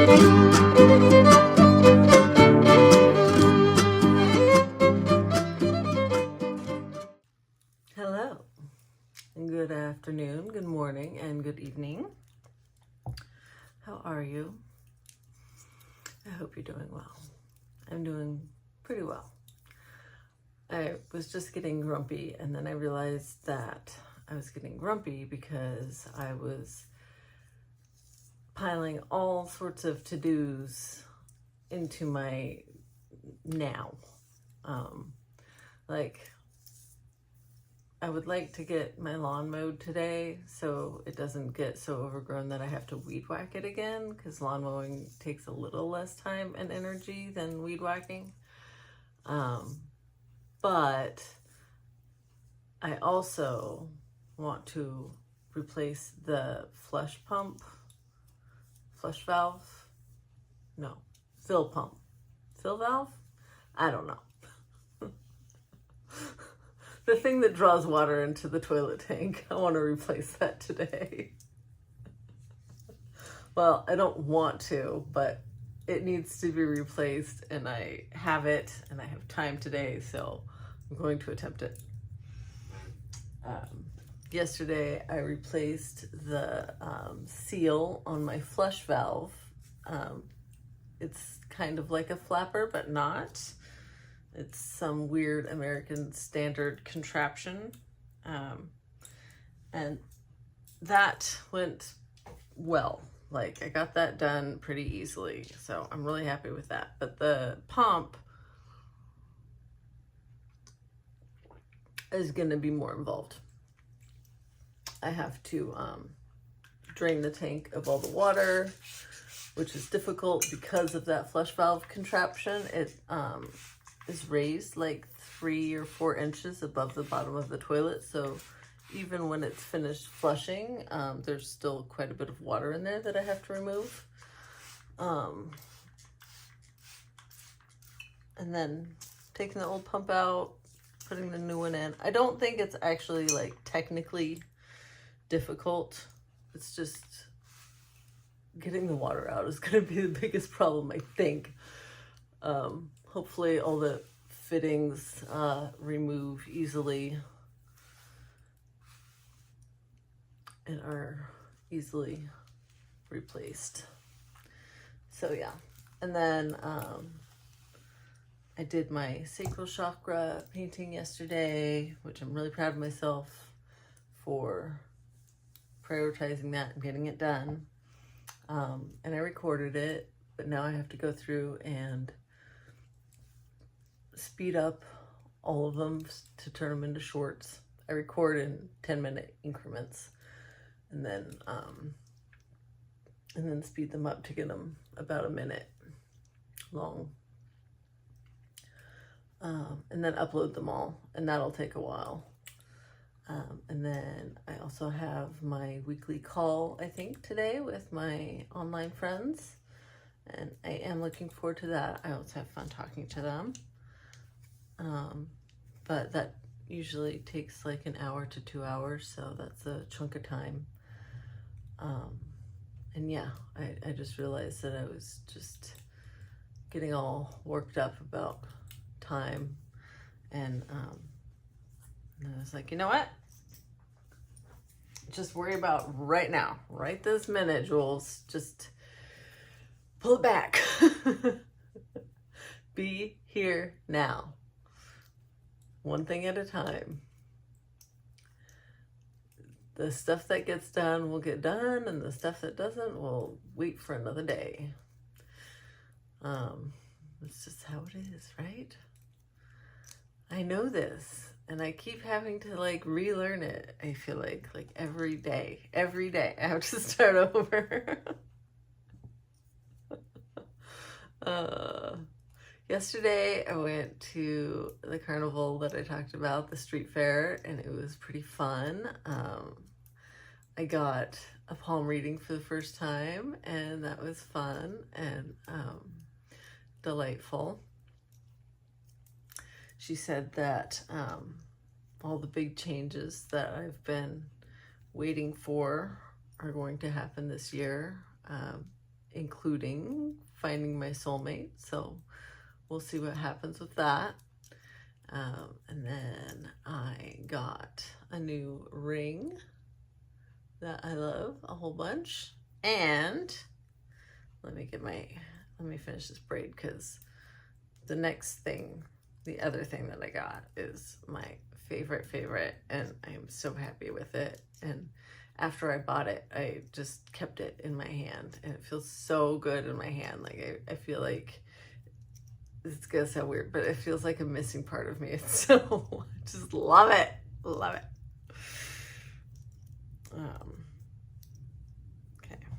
Hello, good afternoon, good morning, and good evening. How are you? I hope you're doing well. I'm doing pretty well. I was just getting grumpy, and then I realized that I was getting grumpy because I was piling all sorts of to-dos into my now. Like, I would like to get my lawn mowed today so it doesn't get so overgrown that I have to weed whack it again, because lawn mowing takes a little less time and energy than weed whacking. But I also want to replace the flush valve, fill valve? I don't know. The thing that draws water into the toilet tank. I want to replace that today. Well, I don't want to, but it needs to be replaced, and I have it, and I have time today, so I'm going to attempt it. Yesterday, I replaced the seal on my flush valve. It's kind of like a flapper, but not. It's some weird American standard contraption. And that went well. Like, I got that done pretty easily, so I'm really happy with that. But the pump is going to be more involved. I have to drain the tank of all the water, which is difficult because of that flush valve contraption. It is raised like 3 or 4 inches above the bottom of the toilet, so even when it's finished flushing, there's still quite a bit of water in there that I have to remove. And then taking the old pump out, putting the new one in. I don't think it's actually like technically difficult. It's just getting the water out is going to be the biggest problem, I think. Hopefully all the fittings remove easily and are easily replaced. So yeah, and then I did my sacral chakra painting yesterday, which I'm really proud of myself for prioritizing that and getting it done. And I recorded it, but now I have to go through and speed up all of them to turn them into shorts. I record in 10-minute increments, and then speed them up to get them about a minute long, and then upload them all, and that'll take a while. And then I also have my weekly call, I think, today with my online friends, and I am looking forward to that. I always have fun talking to them. But that usually takes like an hour to 2 hours, so that's a chunk of time. And yeah, I just realized that I was just getting all worked up about time, and I was like, you know what? Just worry about right now, right this minute, Jules. Just pull it back. Be here now. One thing at a time. The stuff that gets done will get done, and the stuff that doesn't will wait for another day. It's just how it is, right? I know this, and I keep having to like relearn it. I feel like every day I have to start over. Yesterday I went to the carnival that I talked about, the street fair, and it was pretty fun. I got a palm reading for the first time, and that was fun and delightful. She said that all the big changes that I've been waiting for are going to happen this year. including finding my soulmate. So we'll see what happens with that. And then I got a new ring that I love a whole bunch. And let me finish this braid, because the other thing that I got is my favorite, and I am so happy with it. And after I bought it, I just kept it in my hand, and it feels so good in my hand. Like I feel like, it's gonna sound weird, but it feels like a missing part of me. It's so, I just love it. Okay,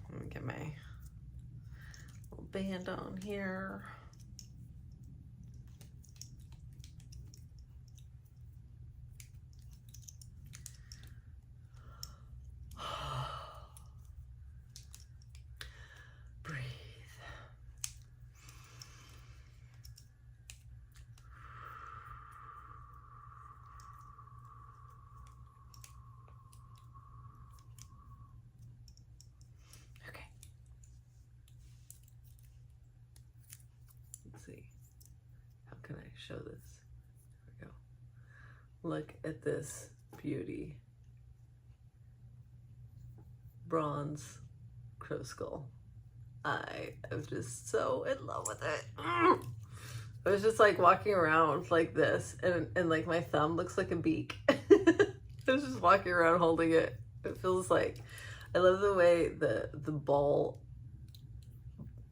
let me get my little band on here. See, how can I show this? There we go. Look at this beauty. Bronze crow skull. I am just so in love with it. I was just like walking around like this, and like my thumb looks like a beak. I was just walking around holding it. It feels like, I love the way the ball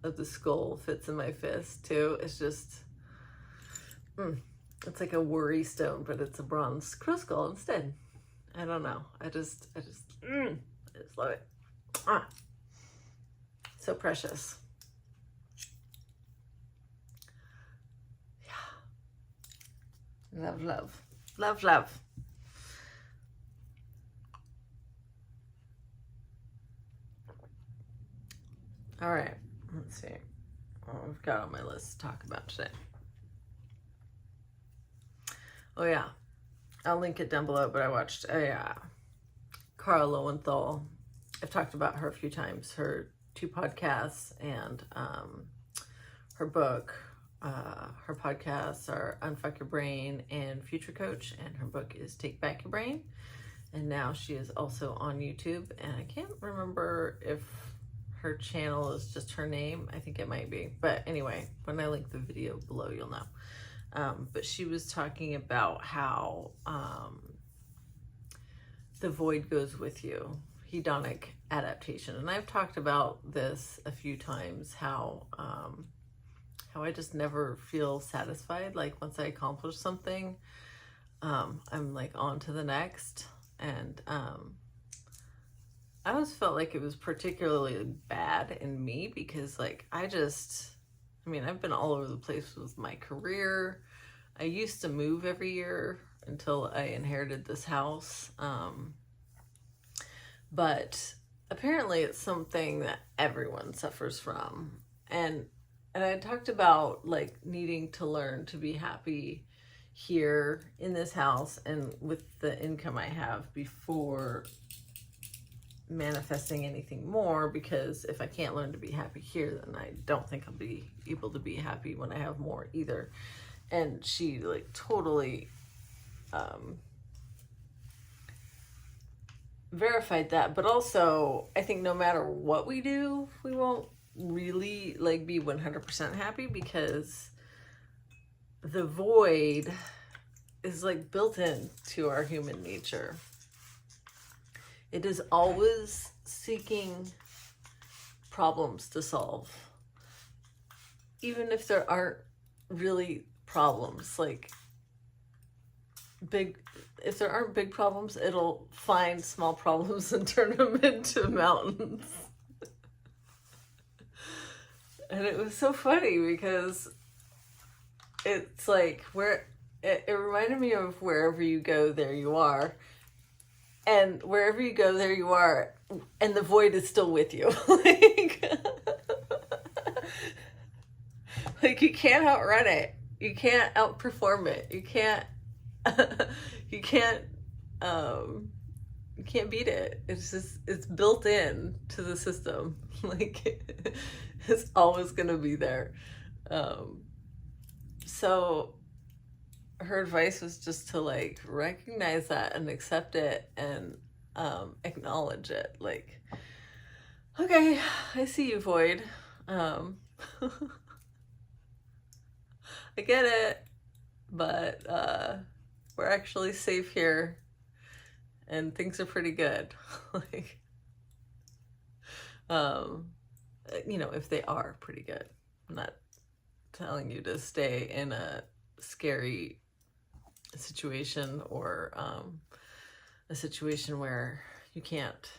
of the skull fits in my fist too. It's just, it's like a worry stone, but it's a bronze crow skull instead. I don't know. I just love it. So precious. Yeah. Love. All right. Let's see what I've got on my list to talk about today. Oh yeah, I'll link it down below, but I watched a Kara Loewentheil. I've talked about her a few times, her 2 podcasts and her book. Her podcasts are Unfuck Your Brain and Future Coach, and her book is Take Back Your Brain. And now she is also on YouTube, and I can't remember if her channel is just her name. I think it might be. But anyway, when I link the video below, you'll know. But she was talking about how the void goes with you. Hedonic adaptation. And I've talked about this a few times, how I just never feel satisfied. Like once I accomplish something, I'm like on to the next. And I always felt like it was particularly bad in me because like I've been all over the place with my career. I used to move every year until I inherited this house. But apparently it's something that everyone suffers from. And I talked about like needing to learn to be happy here in this house and with the income I have before manifesting anything more, because if I can't learn to be happy here, then I don't think I'll be able to be happy when I have more either. And she like totally verified that. But also I think no matter what we do, we won't really like be 100% happy, because the void is like built into our human nature. It is always seeking problems to solve. Even if there aren't really problems, like if there aren't big problems, it'll find small problems and turn them into mountains. And it was so funny because it's like it reminded me of Wherever You Go, There You Are. And wherever you go, there you are, and the void is still with you. Like you can't outrun it. You can't outperform it. You can't You can't beat it. It's just, it's built in to the system. Like, it's always going to be there. So her advice was just to like recognize that and accept it and acknowledge it. Like, okay, I see you, Void. I get it, but we're actually safe here and things are pretty good. Like, you know, if they are pretty good. I'm not telling you to stay in a scary situation or a situation where you can't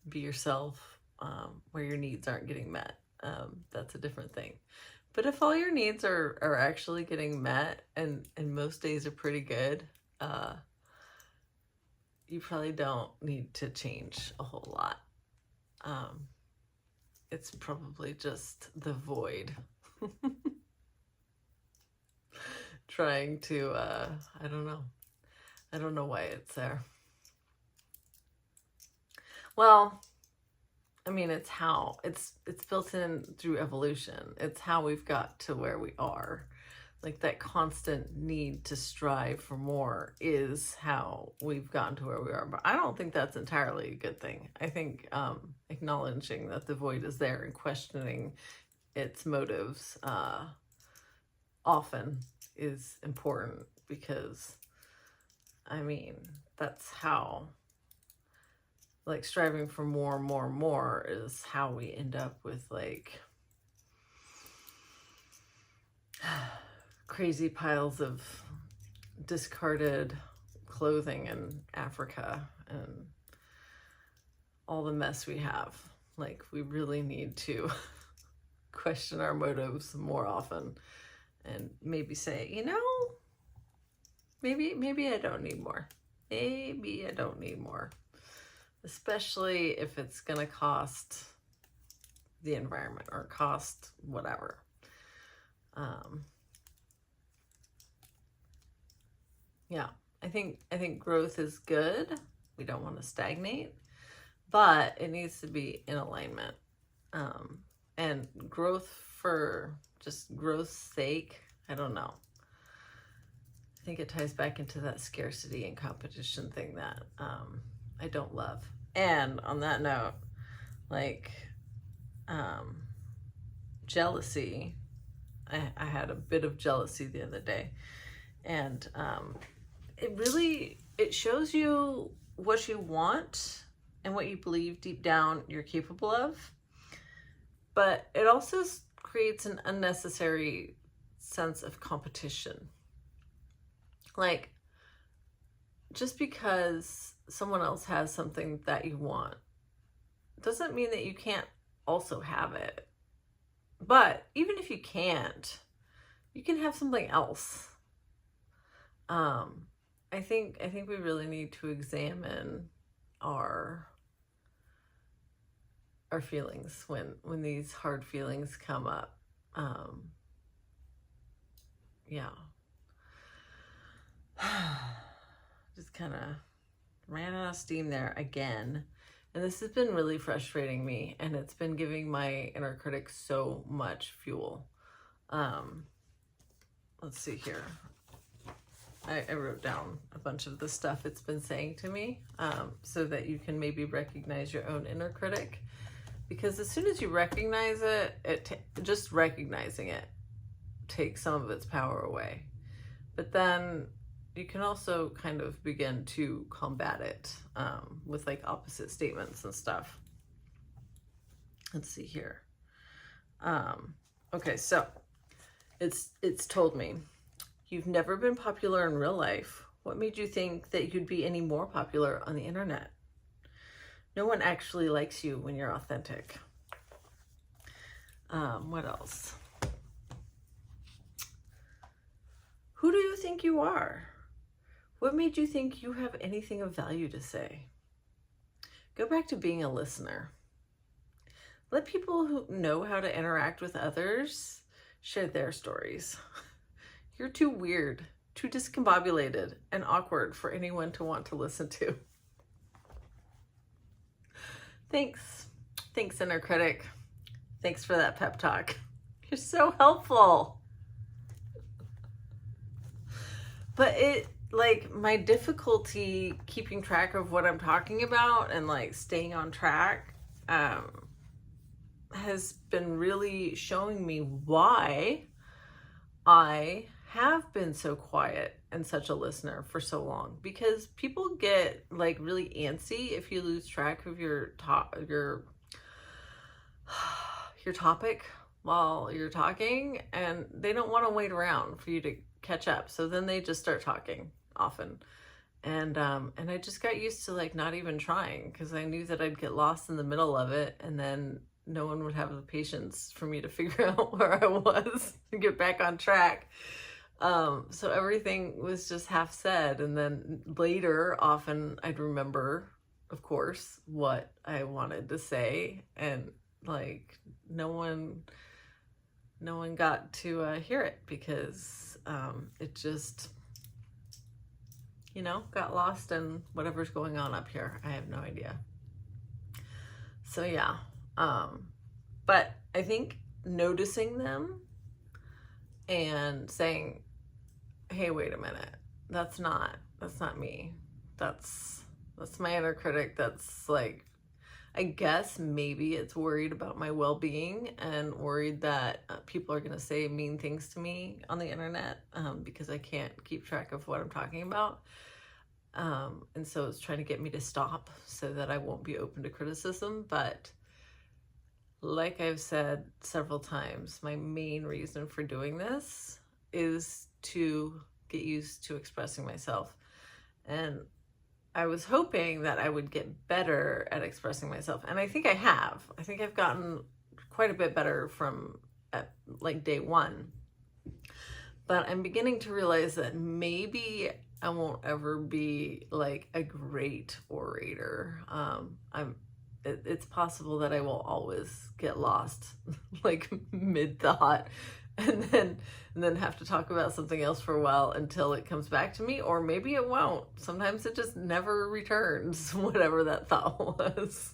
be yourself, where your needs aren't getting met. That's a different thing. But if all your needs are actually getting met and most days are pretty good, you probably don't need to change a whole lot. It's probably just the void trying to, I don't know. I don't know why it's there. Well, I mean, it's how it's built in through evolution. It's how we've got to where we are. Like, that constant need to strive for more is how we've gotten to where we are. But I don't think that's entirely a good thing. I think acknowledging that the void is there and questioning its motives often is important, because, I mean, that's how, like, striving for more and more and more is how we end up with, like, crazy piles of discarded clothing in Africa and all the mess we have. Like, we really need to question our motives more often and maybe say, you know, maybe I don't need more. Maybe I don't need more. Especially if it's going to cost the environment or cost whatever. Yeah, I think growth is good. We don't want to stagnate, but it needs to be in alignment. And growth for just growth's sake, I don't know. I think it ties back into that scarcity and competition thing that I don't love. And on that note, like, jealousy, I had a bit of jealousy the other day, and it shows you what you want and what you believe deep down you're capable of, but it also creates an unnecessary sense of competition. Like, just because someone else has something that you want doesn't mean that you can't also have it. But even if you can't, you can have something else. I think we really need to examine our feelings when these hard feelings come up. Yeah. Just kind of ran out of steam there again. And this has been really frustrating me, and it's been giving my inner critic so much fuel. Let's see here. I wrote down a bunch of the stuff it's been saying to me, so that you can maybe recognize your own inner critic. Because as soon as you recognize it, just recognizing it takes some of its power away. But then you can also kind of begin to combat it with, like, opposite statements and stuff. Let's see here. Okay, so it's told me, you've never been popular in real life. What made you think that you could be any more popular on the internet? No one actually likes you when you're authentic. What else? Who do you think you are? What made you think you have anything of value to say? Go back to being a listener. Let people who know how to interact with others share their stories. You're too weird, too discombobulated, and awkward for anyone to want to listen to. Thanks. Thanks, Inner Critic. Thanks for that pep talk. You're so helpful. But it, like, my difficulty keeping track of what I'm talking about and, like, staying on track has been really showing me why I have been so quiet and such a listener for so long. Because people get, like, really antsy if you lose track of your topic while you're talking, and they don't want to wait around for you to catch up. So then they just start talking often. And I just got used to, like, not even trying, because I knew that I'd get lost in the middle of it, and then no one would have the patience for me to figure out where I was and get back on track. So everything was just half said. And then later, often I'd remember, of course, what I wanted to say. And, like, no one got to hear it, because it just, you know, got lost in whatever's going on up here. I have no idea. So yeah, but I think noticing them and saying, hey, wait a minute, that's not me. That's my inner critic. That's, like, I guess maybe it's worried about my well-being and worried that people are going to say mean things to me on the internet because I can't keep track of what I'm talking about. And so it's trying to get me to stop so that I won't be open to criticism. But like I've said several times, my main reason for doing this is to get used to expressing myself. And I was hoping that I would get better at expressing myself. And I think I have. I think I've gotten quite a bit better from like day one. But I'm beginning to realize that maybe I won't ever be, like, a great orator. It's possible that I will always get lost, like, mid-thought, and then have to talk about something else for a while until it comes back to me, or maybe it won't. Sometimes it just never returns, whatever that thought was.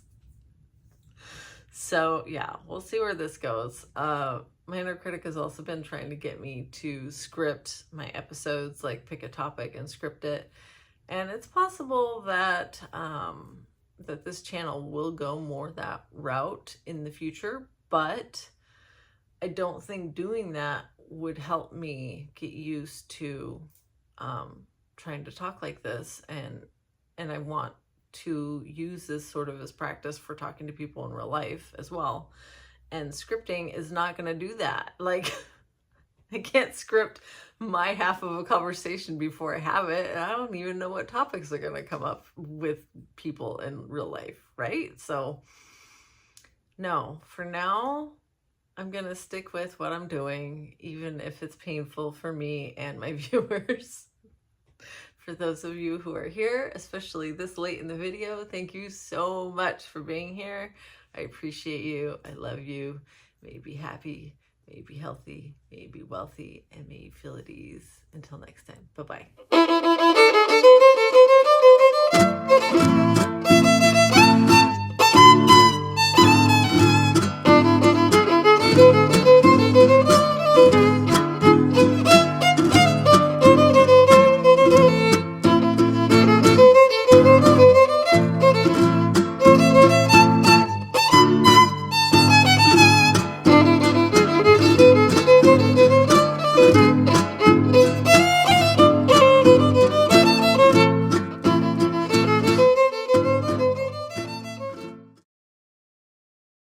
So yeah, we'll see where this goes. My inner critic has also been trying to get me to script my episodes, like pick a topic and script it. And it's possible that that this channel will go more that route in the future, but I don't think doing that would help me get used to trying to talk like this, and I want to use this sort of as practice for talking to people in real life as well. And scripting is not going to do that. Like, I can't script my half of a conversation before I have it. And I don't even know what topics are going to come up with people in real life, right? So no, for now, I'm going to stick with what I'm doing, even if it's painful for me and my viewers. For those of you who are here, especially this late in the video, thank you so much for being here. I appreciate you. I love you. May you be happy, may you be healthy, may you be wealthy, and may you feel at ease. Until next time, bye-bye.